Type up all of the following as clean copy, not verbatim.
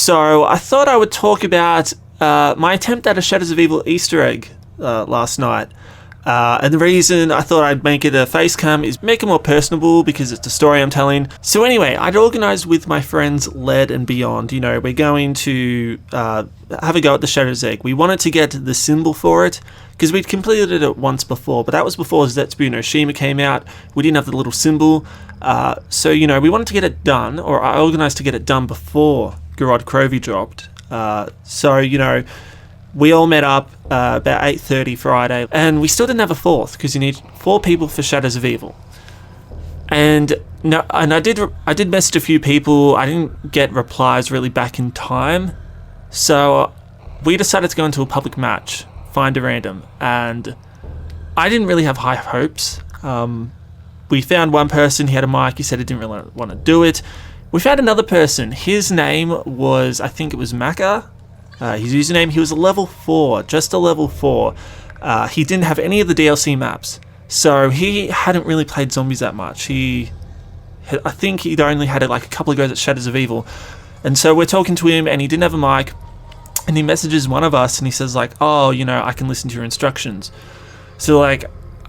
So I thought I would talk about my attempt at a Shadows of Evil Easter egg last night. And the reason I thought I'd make it a face cam is make it more personable because it's a story I'm telling. So anyway, I'd organised with my friends Led and Beyond. You know, we're going to have a go at the Shadows egg. We wanted to get the symbol for it because we'd completed it once before, but that was before Zetsubu no Shima came out. We didn't have the little symbol. So, you know, we wanted to get it done, or I organised to get it done before Garrod Crovey dropped. So, you know, we all met up about 8:30 Friday, and we still didn't have a fourth because you need 4 people for Shadows of Evil. And I did message a few people. I didn't get replies really back in time, so we decided to go into a public match, find a random, and I didn't really have high hopes. We found one person. He had a mic. He said he didn't really want to do it. We found another person. His name was, I think it was Maka. His username, he was a level 4, just a level 4. He didn't have any of the DLC maps, so he hadn't really played zombies that much. I think he'd only had like a couple of goes at Shadows of Evil. And so we're talking to him, and he didn't have a mic, and he messages one of us, and he says like, oh, you know, I can listen to your instructions. So like,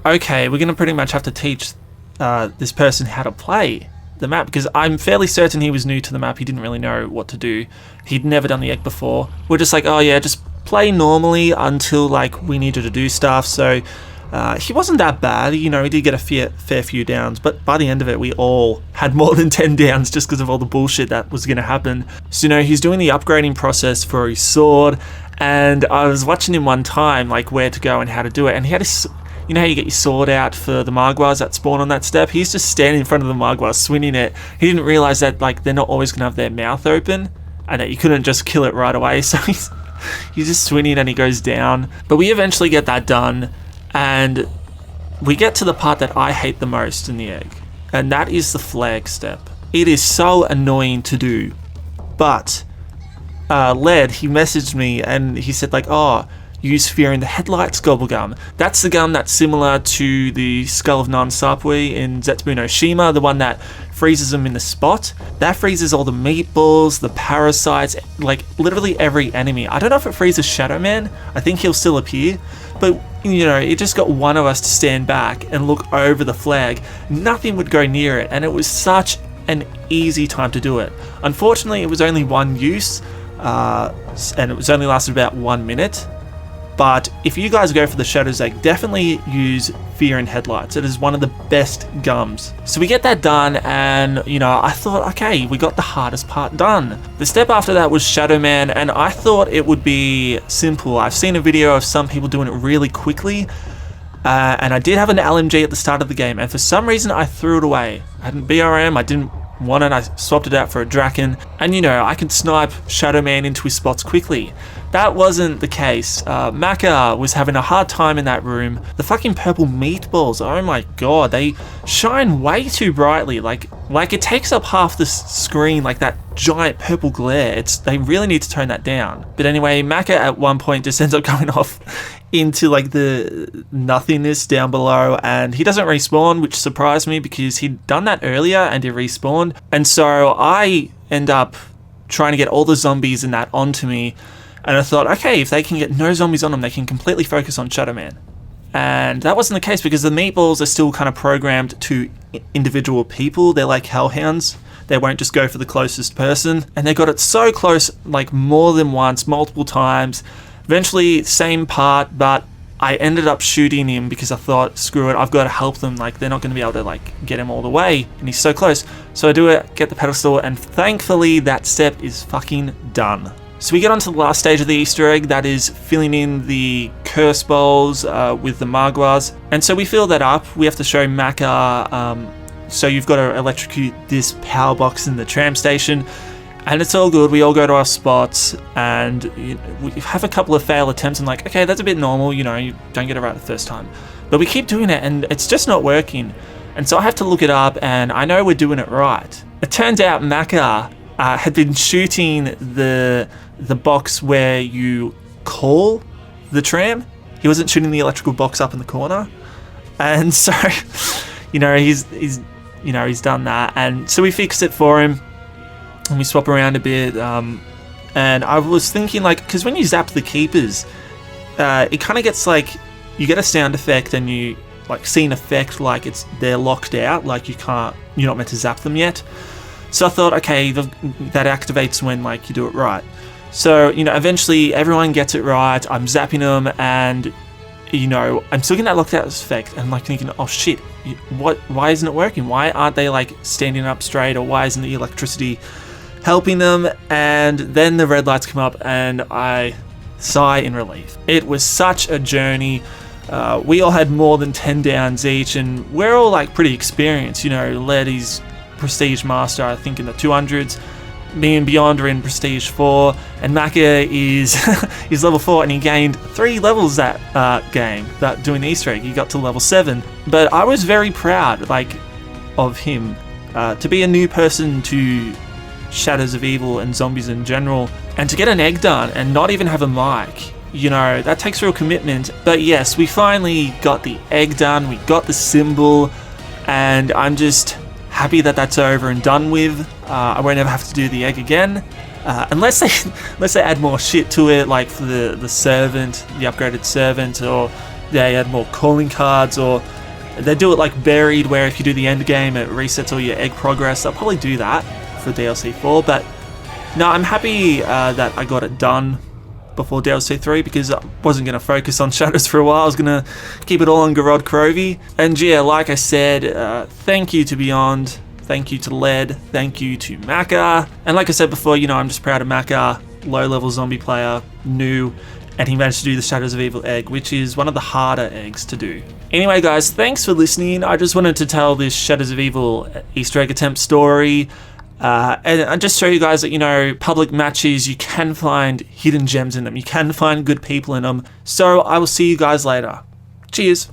okay, we're going to pretty much have to teach this person how to play the map, because I'm fairly certain he was new to the map. He didn't really know what to do. He'd never done the egg before. We're just like, oh yeah, just play normally until like we needed to do stuff. So he wasn't that bad, you know. He did get a fair few downs, but by the end of it we all had more than 10 downs just because of all the bullshit that was going to happen. So, you know, he's doing the upgrading process for his sword, and I was watching him one time like where to go and how to do it, and he had his, you know how you get your sword out for the Magwas that spawn on that step? He's just standing in front of the Magwas swinging it. He didn't realise that like they're not always going to have their mouth open and that you couldn't just kill it right away. So he's just swinging and he goes down. But we eventually get that done, and we get to the part that I hate the most in the egg, and that is the flag step. It is so annoying to do. But Led, he messaged me and he said like, oh, use Fear in the Headlights Gobblegum. That's the gum that's similar to the Skull of Nan Sapui in Zetsubu no Shima, the one that freezes them in the spot. That freezes all the meatballs, the parasites, like literally every enemy. I don't know if it freezes Shadow Man. I think he'll still appear. But, you know, it just got one of us to stand back and look over the flag. Nothing would go near it, and it was such an easy time to do it. Unfortunately, it was only one use, and it was only lasted about 1 minute. But if you guys go for the Shadows egg, definitely use Fear in Headlights. It is one of the best gums. So we get that done, and, you know, I thought, okay, we got the hardest part done. The step after that was Shadow Man, and I thought it would be simple. I've seen a video of some people doing it really quickly, and I did have an LMG at the start of the game, and for some reason I threw it away. I had a BRM, I didn't want it, I swapped it out for a Draken, and, you know, I could snipe Shadow Man into his spots quickly. That wasn't the case. Maka was having a hard time in that room. The fucking purple meatballs, oh my god, they shine way too brightly. Like it takes up half the screen, like that giant purple glare. They really need to tone that down. But anyway, Maka at one point just ends up going off into like the nothingness down below, and he doesn't respawn, which surprised me because he'd done that earlier and he respawned. And so I end up trying to get all the zombies and that onto me. And I thought, okay, if they can get no zombies on them, they can completely focus on Shadow Man. And that wasn't the case because the meatballs are still kind of programmed to individual people. They're like hellhounds. They won't just go for the closest person. And they got it so close, like more than once, multiple times. Eventually, same part, but I ended up shooting him because I thought, screw it, I've got to help them. Like, they're not going to be able to, like, get him all the way. And he's so close. So I do it, get the pedestal, and thankfully that step is fucking done. So we get on to the last stage of the Easter egg, that is filling in the curse bowls with the Magwas. And so we fill that up. We have to show Maka, so you've got to electrocute this power box in the tram station. And it's all good. We all go to our spots, and we have a couple of fail attempts. And like, okay, that's a bit normal, you know, you don't get it right the first time. But we keep doing it, and it's just not working. And so I have to look it up, and I know we're doing it right. It turns out Maka had been shooting the box where you call the tram. He wasn't shooting the electrical box up in the corner, and so you know he's done that, and so we fixed it for him, and we swap around a bit, And I was thinking, like, because when you zap the keepers, it kind of gets like, you get a sound effect and you like see an effect like they're locked out, like you're not meant to zap them yet. So I thought, okay, that activates when like you do it right. So, eventually everyone gets it right. I'm zapping them, and I'm still getting that locked out effect, and I'm like thinking, oh shit, why isn't it working? Why aren't they like standing up straight, or why isn't the electricity helping them? And then the red lights come up and I sigh in relief. It was such a journey. We all had more than 10 downs each, and we're all like pretty experienced. Led his Prestige Master, I think, in the 200s. Me and Beyond are in Prestige 4, and Maka is level 4, and he gained 3 levels that game, that doing the Easter egg. He got to level 7. But I was very proud, of him to be a new person to Shadows of Evil and zombies in general, and to get an egg done and not even have a mic. That takes real commitment. But yes, we finally got the egg done, we got the symbol, and I'm just happy that that's over and done with. I won't ever have to do the egg again, unless they add more shit to it, like for the servant, the upgraded servant, or they add more calling cards, or they do it like buried, where if you do the end game it resets all your egg progress. I'll probably do that for DLC 4, but no, I'm happy that I got it done before DLC 3, because I wasn't going to focus on Shadows for a while. I was going to keep it all on Garrod Crovey. And yeah, like I said, thank you to Beyond, thank you to Led, thank you to Maka. And like I said before, I'm just proud of Maka, low-level zombie player, new, and he managed to do the Shadows of Evil egg, which is one of the harder eggs to do. Anyway guys, thanks for listening. I just wanted to tell this Shadows of Evil Easter egg attempt story. And just show you guys that, public matches, you can find hidden gems in them. You can find good people in them. So I will see you guys later. Cheers.